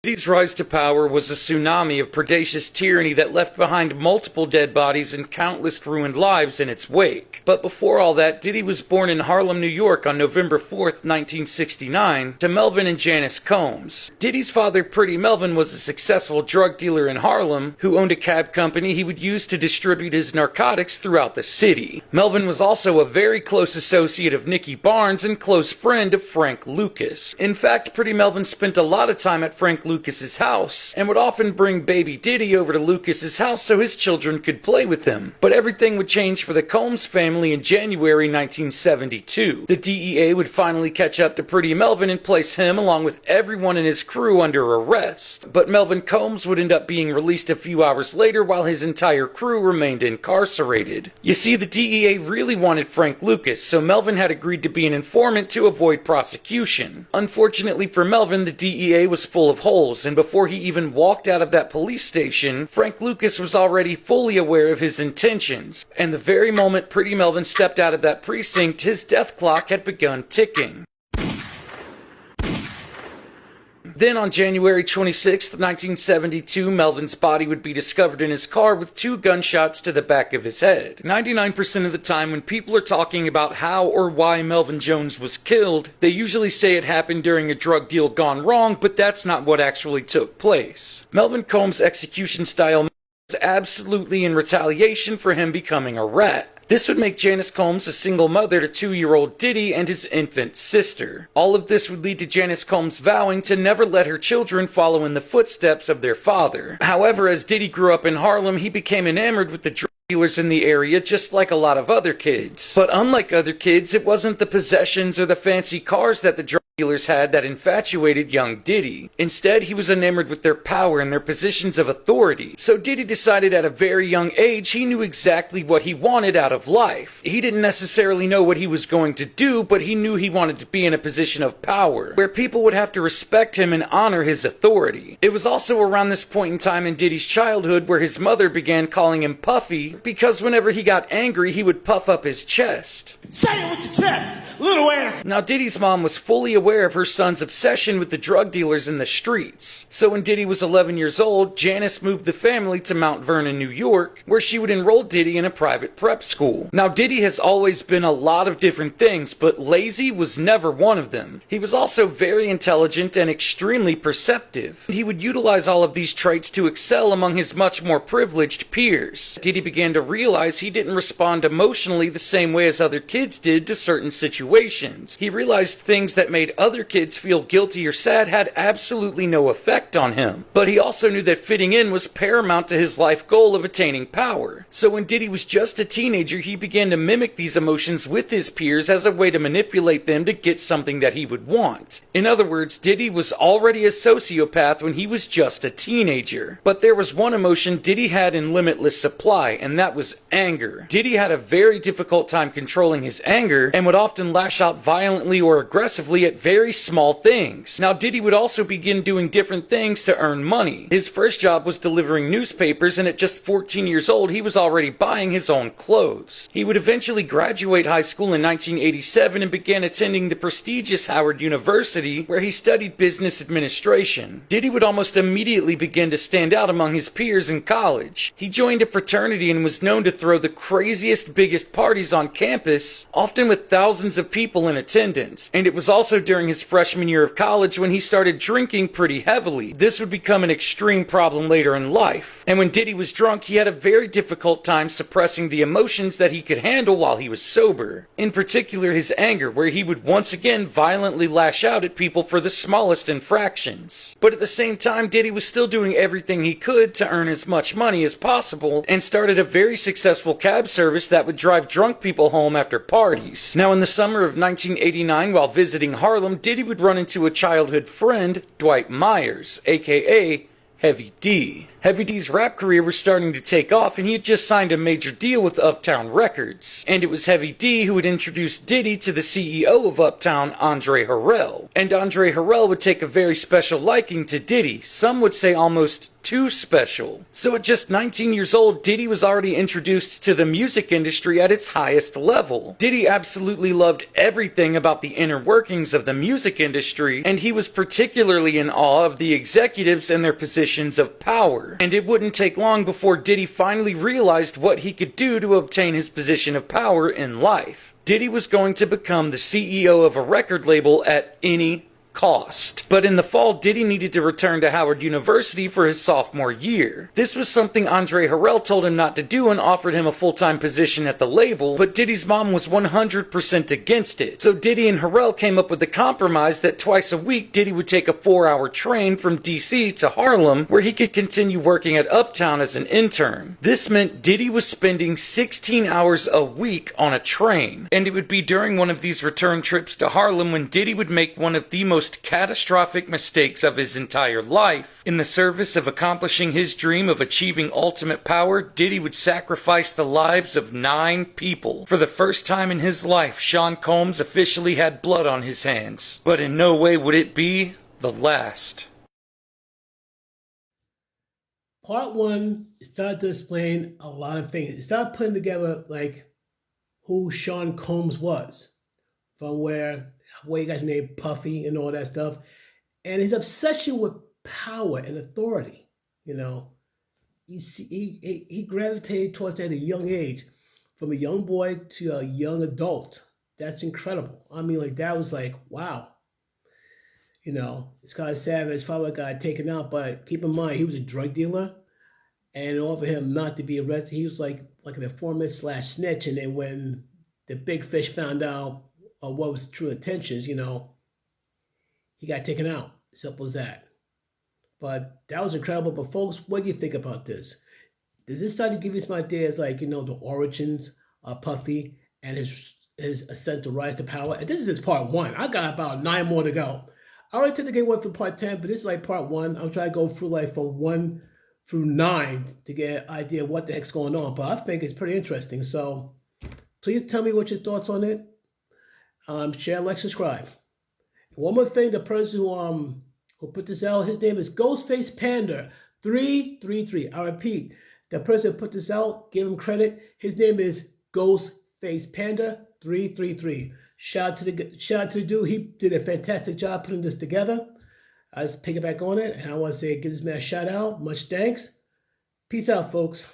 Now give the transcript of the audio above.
Diddy's rise to power was a tsunami of predacious tyranny that left behind multiple dead bodies and countless ruined lives in its wake. But before all that, Diddy was born in Harlem, New York on November 4th, 1969, to Melvin and Janice Combs. Diddy's father, Pretty Melvin, was a successful drug dealer in Harlem who owned a cab company he would use to distribute his narcotics throughout the city. Melvin was also a very close associate of Nicky Barnes and close friend of Frank Lucas. In fact, Pretty Melvin spent a lot of time at Frank Lucas's house and would often bring baby Diddy over to Lucas's house so his children could play with him. But everything would change for the Combs family in January 1972. The DEA would finally catch up to Pretty Melvin and place him along with everyone in his crew under arrest. But Melvin Combs would end up being released a few hours later while his entire crew remained incarcerated. You see, the DEA really wanted Frank Lucas, so Melvin had agreed to be an informant to avoid prosecution. Unfortunately for Melvin, the DEA was full of holes, and before he even walked out of that police station, Frank Lucas was already fully aware of his intentions. And the very moment Pretty Melvin stepped out of that precinct, his death clock had begun ticking. Then on January 26, 1972, Melvin's body would be discovered in his car with 2 gunshots to the back of his head. 99% of the time when people are talking about how or why Melvin Jones was killed, they usually say it happened during a drug deal gone wrong, but that's not what actually took place. Melvin Combs' execution style was absolutely in retaliation for him becoming a rat. This would make Janice Combs a single mother to 2-year-old Diddy and his infant sister. All of this would lead to Janice Combs vowing to never let her children follow in the footsteps of their father. However, as Diddy grew up in Harlem, he became enamored with the drug dealers in the area just like a lot of other kids. But unlike other kids, it wasn't the possessions or the fancy cars that the drug dealers had that infatuated young Diddy. Instead, he was enamored with their power and their positions of authority. So Diddy decided at a very young age he knew exactly what he wanted out of life. He didn't necessarily know what he was going to do, but he knew he wanted to be in a position of power, where people would have to respect him and honor his authority. It was also around this point in time in Diddy's childhood where his mother began calling him Puffy, because whenever he got angry, he would puff up his chest. Say it with your chest, little ass! Now, Diddy's mom was fully aware of her son's obsession with the drug dealers in the streets. So when Diddy was 11 years old, Janice moved the family to Mount Vernon, New York, where she would enroll Diddy in a private prep school. Now, Diddy has always been a lot of different things, but lazy was never one of them. He was also very intelligent and extremely perceptive. He would utilize all of these traits to excel among his much more privileged peers. Diddy began to realize he didn't respond emotionally the same way as other kids did to certain situations. He realized things that made other kids feel guilty or sad had absolutely no effect on him. But he also knew that fitting in was paramount to his life goal of attaining power. So when Diddy was just a teenager, he began to mimic these emotions with his peers as a way to manipulate them to get something that he would want. In other words, Diddy was already a sociopath when he was just a teenager. But there was one emotion Diddy had in limitless supply, and that was anger. Diddy had a very difficult time controlling his anger and would often lash out violently or aggressively at very small things. Now, Diddy would also begin doing different things to earn money. His first job was delivering newspapers, and at just 14 years old, he was already buying his own clothes. He would eventually graduate high school in 1987 and began attending the prestigious Howard University, where he studied business administration. Diddy would almost immediately begin to stand out among his peers in college. He joined a fraternity and was known to throw the craziest, biggest parties on campus, often with thousands of people in attendance. And it was also during his freshman year of college when he started drinking pretty heavily. This would become an extreme problem later in life. And when Diddy was drunk, he had a very difficult time suppressing the emotions that he could handle while he was sober. In particular, his anger, where he would once again violently lash out at people for the smallest infractions. But at the same time, Diddy was still doing everything he could to earn as much money as possible and started a very successful cab service that would drive drunk people home after parties. Now, in the summer of 1989, while visiting Harlem, Diddy would run into a childhood friend, Dwight Myers, aka Heavy D. Heavy D's rap career was starting to take off, and he had just signed a major deal with Uptown Records. And it was Heavy D who had introduced Diddy to the CEO of Uptown, Andre Harrell. And Andre Harrell would take a very special liking to Diddy, some would say almost too special. So at just 19 years old, Diddy was already introduced to the music industry at its highest level. Diddy absolutely loved everything about the inner workings of the music industry, and he was particularly in awe of the executives and their positions of power. And it wouldn't take long before Diddy finally realized what he could do to obtain his position of power in life. Diddy was going to become the CEO of a record label at any cost. But in the fall, Diddy needed to return to Howard University for his sophomore year. This was something Andre Harrell told him not to do and offered him a full-time position at the label, but Diddy's mom was 100% against it. So Diddy and Harrell came up with the compromise that twice a week Diddy would take a 4-hour train from DC to Harlem, where he could continue working at Uptown as an intern. This meant Diddy was spending 16 hours a week on a train, and it would be during one of these return trips to Harlem when Diddy would make one of the most catastrophic mistakes of his entire life. In the service of accomplishing his dream of achieving ultimate power, Diddy would sacrifice the lives of 9 people. For the first time in his life, Sean Combs officially had blood on his hands. But in no way would it be the last. Part 1 started to explain a lot of things. It started putting together like who Sean Combs was, from where you got named Puffy and all that stuff, and his obsession with power and authority. You know, he gravitated towards that at a young age, from a young boy to a young adult. That's incredible. I mean, like, that was like, wow. You know, it's kind of sad that his father got taken out, but keep in mind, he was a drug dealer, and in order for him not to be arrested, he was like an informant / snitch, and then when the big fish found out what was true intentions, you know, he got taken out. Simple as that. But that was incredible. But folks, what do you think about this? Does this start to give you some ideas, like, you know, the origins of Puffy and his ascent to rise to power? And this is just part 1. I got about 9 more to go. I already took the game 1 for part 10, but this is like part 1. I'm trying to go through like from 1 through 9 to get an idea of what the heck's going on. But I think it's pretty interesting. So please tell me what your thoughts on it. Share, like, subscribe. One more thing, the person who put this out, his name is Ghostface Panda 333. I repeat, the person who put this out, give him credit. His name is Ghostface Panda 333. Shout out to the dude. He did a fantastic job putting this together. I just piggyback on it, and I want to say, give this man a shout out. Much thanks. Peace out, folks.